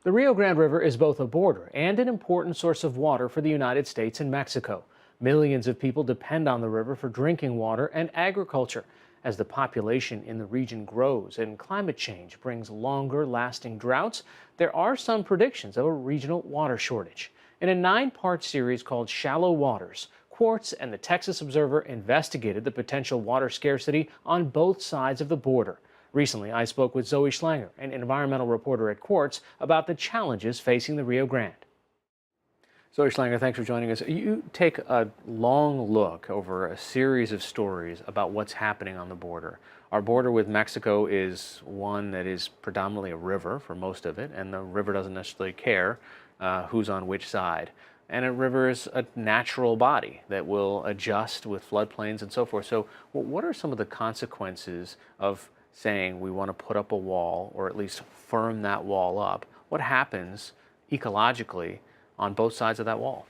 The Rio Grande River is both a border and an important source of water for the United States and Mexico. Millions of people depend on the river for drinking water and agriculture. As the population in the region grows and climate change brings longer lasting droughts, there are some predictions of a regional water shortage. In a 9-part series called Shallow Waters, Quartz and the Texas Observer investigated the potential water scarcity on both sides of the border. Recently, I spoke with Zoe Schlanger, an environmental reporter at Quartz, about the challenges facing the Rio Grande. Zoe Schlanger, thanks for joining us. You take a long look over a series of stories about what's happening on the border. Our border with Mexico is one that is predominantly a river for most of it, and the river doesn't necessarily care who's on which side. And a river is a natural body that will adjust with floodplains and so forth. So what are some of the consequences of saying we want to put up a wall, or at least firm that wall up? What happens ecologically on both sides of that wall?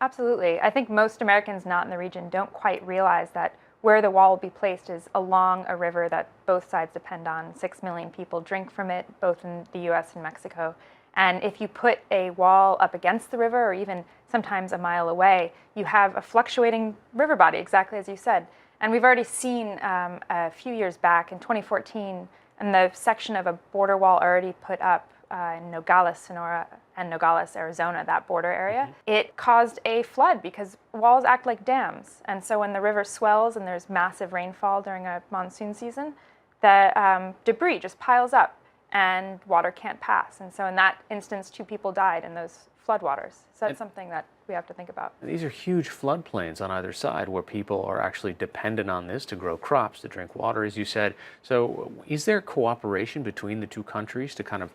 Absolutely. I think most Americans not in the region don't quite realize that where the wall will be placed is along a river that both sides depend on. 6 million people drink from it, both in the US and Mexico. And if you put a wall up against the river, or even sometimes a mile away, you have a fluctuating river body, exactly as you said. And we've already seen a few years back, in 2014, in the section of a border wall already put up in Nogales, Sonora, and Nogales, Arizona, that border area, it caused a flood because walls act like dams. And so when the river swells and there's massive rainfall during a monsoon season, the debris just piles up and water can't pass. And so in that instance, 2 people died in those floodwaters. So that's something that we have to think about. These are huge floodplains on either side where people are actually dependent on this to grow crops, to drink water, as you said. So is there cooperation between the two countries to kind of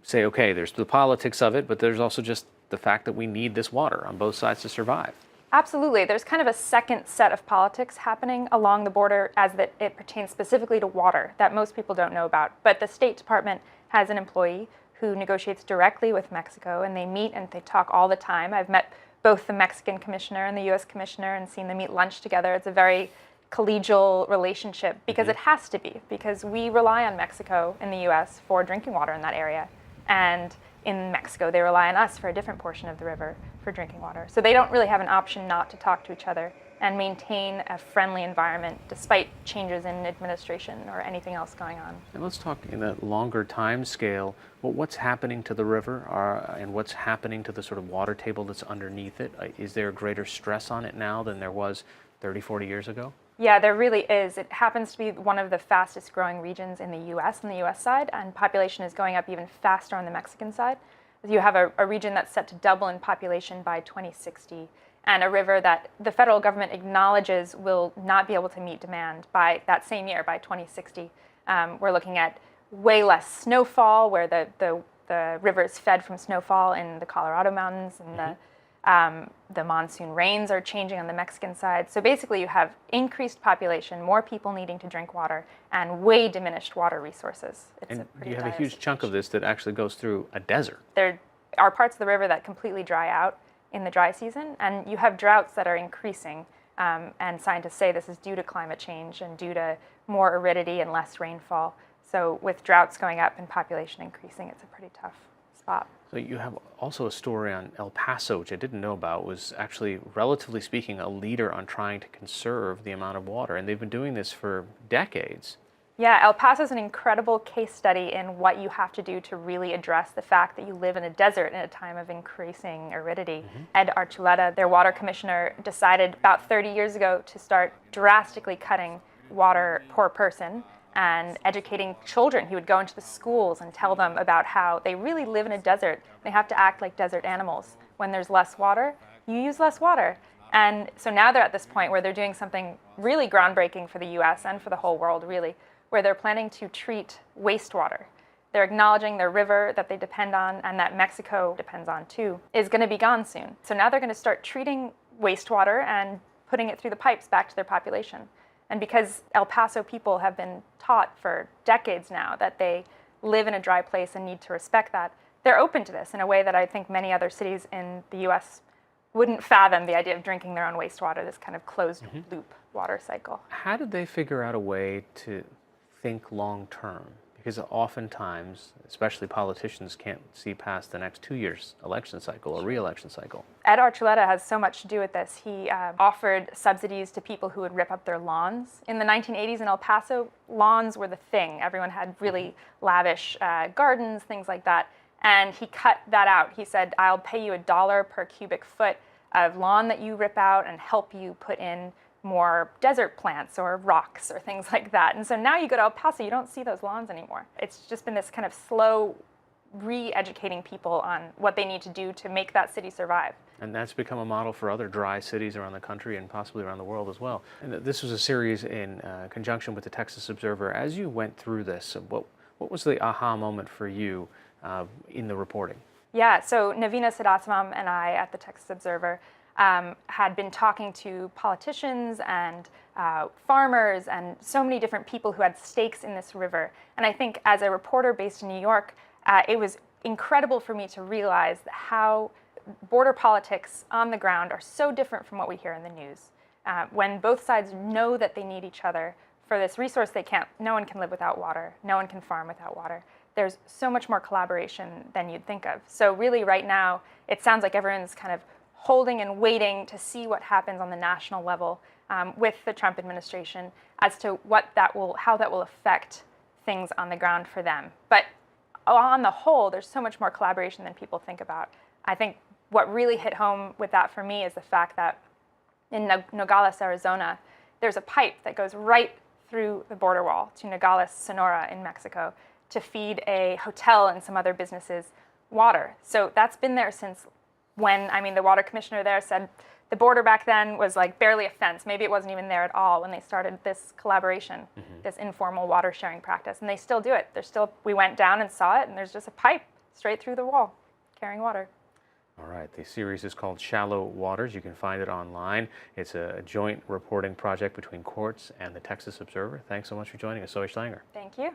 say, okay, there's the politics of it, but there's also just the fact that we need this water on both sides to survive? Absolutely. There's kind of a second set of politics happening along the border as that it pertains specifically to water that most people don't know about. But the State Department has an employee who negotiates directly with Mexico, and they meet and they talk all the time. I've met both the Mexican commissioner and the US commissioner and seen them eat lunch together. It's a very collegial relationship because it has to be, because we rely on Mexico in the US for drinking water in that area. And in Mexico, they rely on us for a different portion of the river for drinking water. So they don't really have an option not to talk to each other and maintain a friendly environment despite changes in administration or anything else going on. And let's talk in a longer time scale. Well, what's happening to the river and what's happening to the sort of water table that's underneath it? Is there greater stress on it now than there was 30, 40 years ago? Yeah, there really is. It happens to be one of the fastest growing regions in the US, on the US side, and population is going up even faster on the Mexican side. You have a region that's set to double in population by 2060, and a river that the federal government acknowledges will not be able to meet demand by that same year, by 2060. We're looking at way less snowfall, where the river is fed from snowfall in the Colorado mountains, and the monsoon rains are changing on the Mexican side. So basically you have increased population, more people needing to drink water, and way diminished water resources. And you have a huge chunk of this that actually goes through a desert. There are parts of the river that completely dry out in the dry season, and you have droughts that are increasing. And scientists say this is due to climate change and due to more aridity and less rainfall. So with droughts going up and population increasing, it's a pretty tough spot. So you have also a story on El Paso, which I didn't know about, was actually, relatively speaking, a leader on trying to conserve the amount of water. And they've been doing this for decades. Yeah, El Paso is an incredible case study in what you have to do to really address the fact that you live in a desert in a time of increasing aridity. Ed Archuleta, their water commissioner, decided about 30 years ago to start drastically cutting water per person and educating children. He would go into the schools and tell them about how they really live in a desert. They have to act like desert animals. When there's less water, you use less water. And so now they're at this point where they're doing something really groundbreaking for the US and for the whole world, really, where they're planning to treat wastewater. They're acknowledging their river that they depend on and that Mexico depends on too is going to be gone soon. So now they're going to start treating wastewater and putting it through the pipes back to their population. And because El Paso people have been taught for decades now that they live in a dry place and need to respect that, they're open to this in a way that I think many other cities in the US wouldn't fathom the idea of drinking their own wastewater, this kind of closed loop water cycle. How did they figure out a way to think long term? Because oftentimes, especially politicians, can't see past the next 2 years election cycle or re-election cycle. Ed Archuleta has so much to do with this. He offered subsidies to people who would rip up their lawns. In the 1980s in El Paso, lawns were the thing. Everyone had really lavish gardens, things like that. And he cut that out. He said, I'll pay you $1 per cubic foot of lawn that you rip out and help you put in more desert plants or rocks or things like that. And so now you go to El Paso, you don't see those lawns anymore. It's just been this kind of slow re-educating people on what they need to do to make that city survive. And that's become a model for other dry cities around the country and possibly around the world as well. And this was a series in conjunction with the Texas Observer. As you went through this, what was the aha moment for you in the reporting? Yeah, so Navina Siddhasamam and I at the Texas Observer had been talking to politicians and farmers and so many different people who had stakes in this river. And I think as a reporter based in New York, it was incredible for me to realize how border politics on the ground are so different from what we hear in the news. When both sides know that they need each other for this resource, no one can live without water, no one can farm without water. There's so much more collaboration than you'd think of. So really right now, it sounds like everyone's kind of holding and waiting to see what happens on the national level with the Trump administration as to how that will affect things on the ground for them. But on the whole, there's so much more collaboration than people think about. I think what really hit home with that for me is the fact that in Nogales, Arizona, there's a pipe that goes right through the border wall to Nogales, Sonora in Mexico to feed a hotel and some other businesses water. So that's been there since the water commissioner there said the border back then was like barely a fence. Maybe it wasn't even there at all when they started this collaboration, this informal water sharing practice. And they still do it. We went down and saw it, and there's just a pipe straight through the wall carrying water. All right, the series is called Shallow Waters. You can find it online. It's a joint reporting project between Quartz and the Texas Observer. Thanks so much for joining us, Zoe Schlanger. Thank you.